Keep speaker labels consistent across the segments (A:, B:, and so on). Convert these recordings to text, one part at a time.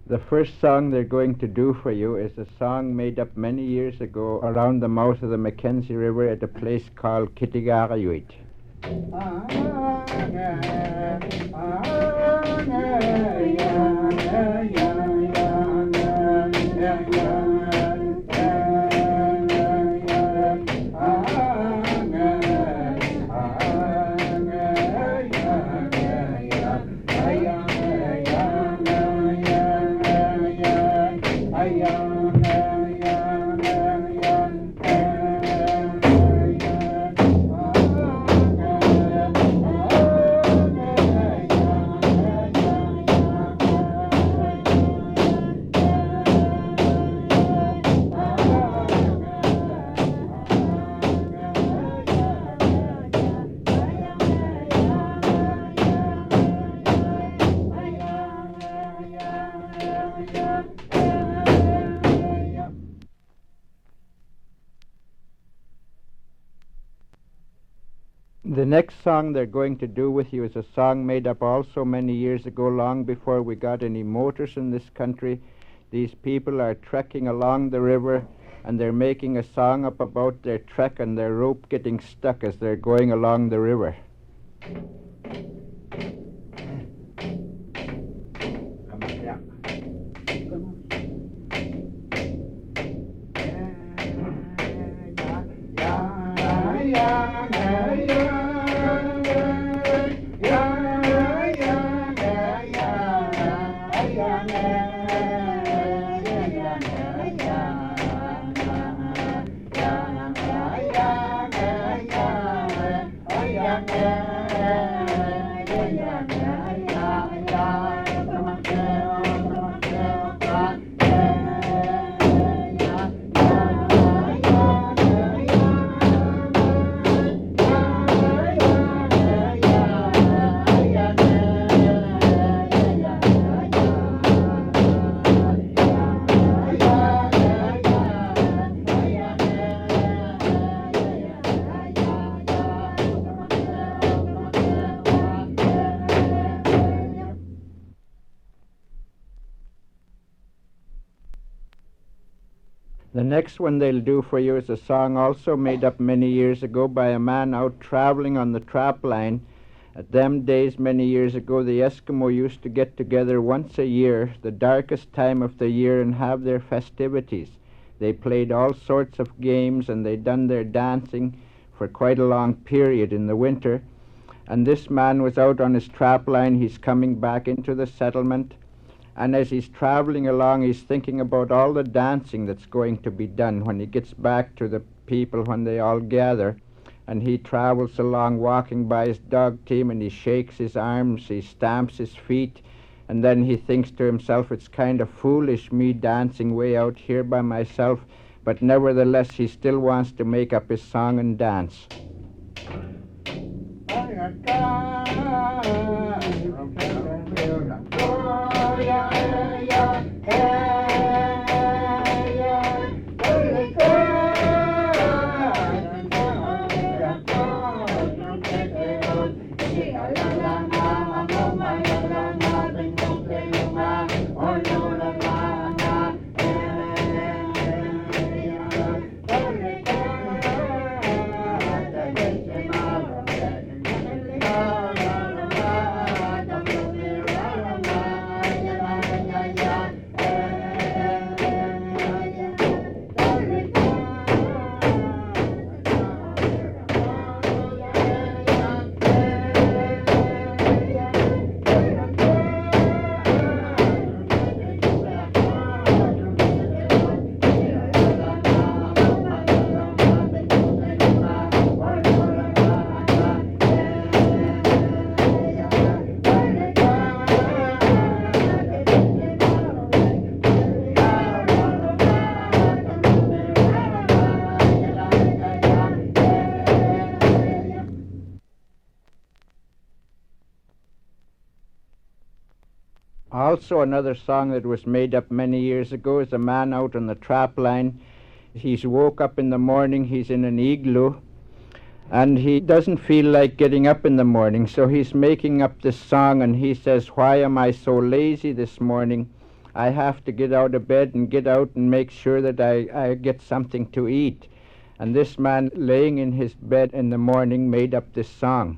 A: The first song they're going to do for you is a song made up many years ago around the mouth of the Mackenzie River at a place called Inuit. The next song they're going to do with you is a song made up also many years ago, long before we got any motors in this country. These people are trekking along the river, and they're making a song up about their trek and their rope getting stuck as they're going along the river. The next one they'll do for you is a song also made up many years ago by a man out traveling on the trap line. At them days many years ago, the Eskimo used to get together once a year, the darkest time of the year, and have their festivities. They played all sorts of games, and they done their dancing for quite a long period in the winter. And this man was out on his trap line. He's coming back into the settlement. And as he's traveling along, he's thinking about all the dancing that's going to be done when he gets back to the people when they all gather. And he travels along walking by his dog team, and he shakes his arms, he stamps his feet, and then he thinks to himself, it's kind of foolish me dancing way out here by myself, but nevertheless he still wants to make up his song and dance. Also, another song that was made up many years ago is a man out on the trap line. He's woke up in the morning, he's in an igloo, and he doesn't feel like getting up in the morning, so he's making up this song, and he says, "Why am I so lazy this morning? I have to get out of bed and get out and make sure that I get something to eat. And this man, laying in his bed in the morning, made up this song.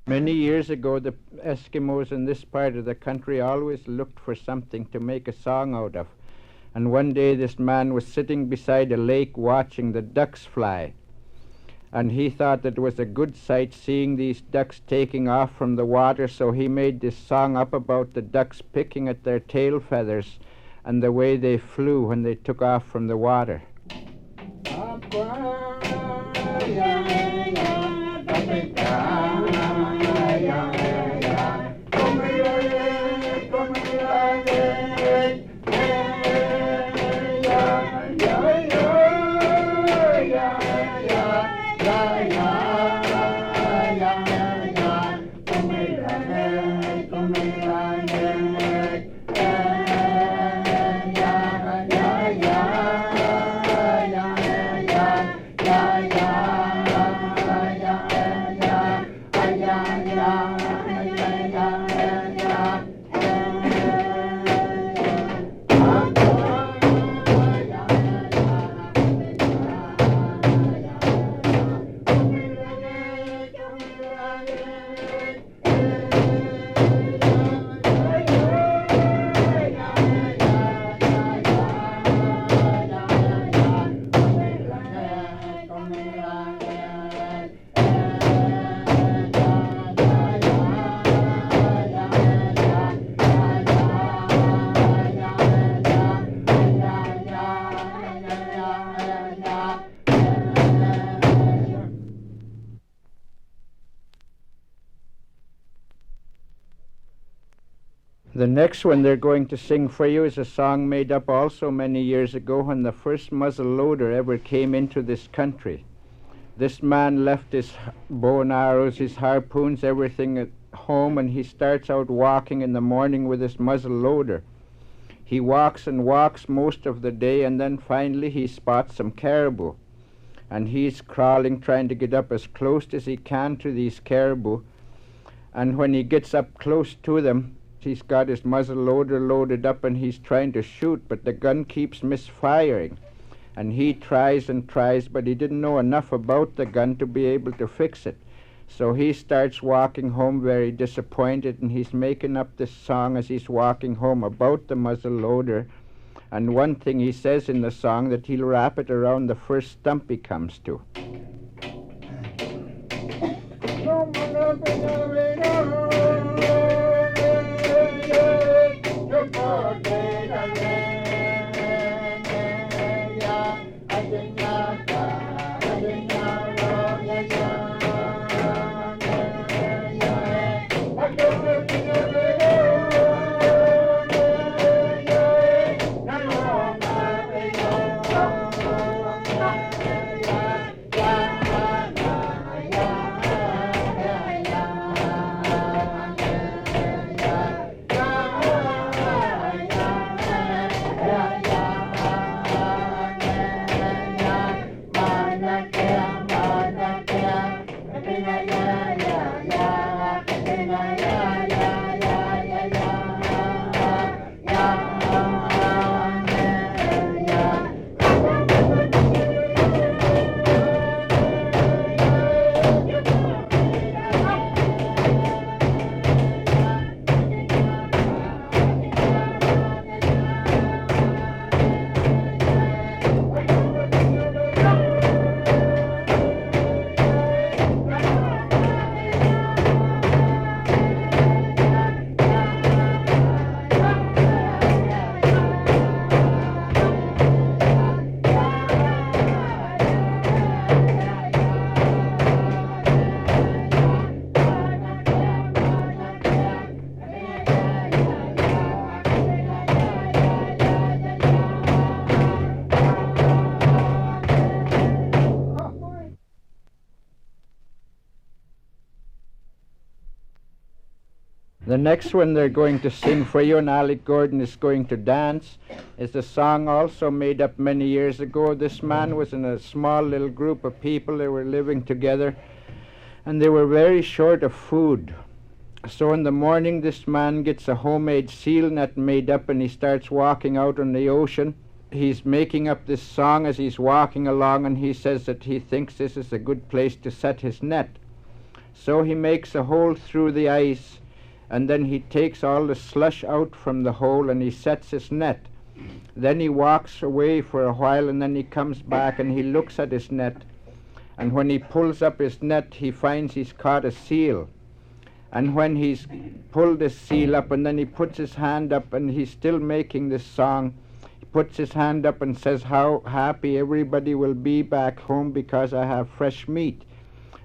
A: Many years ago, the Eskimos in this part of the country always looked for something to make a song out of. And one day this man was sitting beside a lake watching the ducks fly. And he thought that it was a good sight seeing these ducks taking off from the water, so he made this song up about the ducks picking at their tail feathers and the way they flew when they took off from the water. The next one they're going to sing for you is a song made up also many years ago when the first muzzle loader ever came into this country. This man left his bow and arrows, his harpoons, everything at home, and he starts out walking in the morning with his muzzle loader. He walks and walks most of the day, and then finally he spots some caribou. And he's crawling, trying to get up as close as he can to these caribou. And when he gets up close to them, he's got his muzzle loader loaded up and he's trying to shoot, but the gun keeps misfiring. And he tries and tries, but he didn't know enough about the gun to be able to fix it. So he starts walking home very disappointed, and he's making up this song as he's walking home about the muzzle loader. And one thing he says in the song, that he'll wrap it around the first stump he comes to. The next one they're going to sing for you, and Alec Gordon is going to dance, is a song also made up many years ago. This man was in a small little group of people. They were living together, and they were very short of food. So in the morning, this man gets a homemade seal net made up, and he starts walking out on the ocean. He's making up this song as he's walking along, and he says that he thinks this is a good place to set his net. So he makes a hole through the ice, and then he takes all the slush out from the hole, and he sets his net. Then he walks away for a while, and then he comes back and he looks at his net. And when he pulls up his net, he finds he's caught a seal. And when he's pulled this seal up, and then he puts his hand up, and he's still making this song, he puts his hand up and says how happy everybody will be back home because I have fresh meat.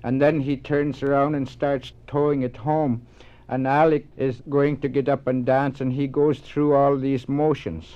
A: And then he turns around and starts towing it home. And Alec is going to get up and dance, and he goes through all these motions.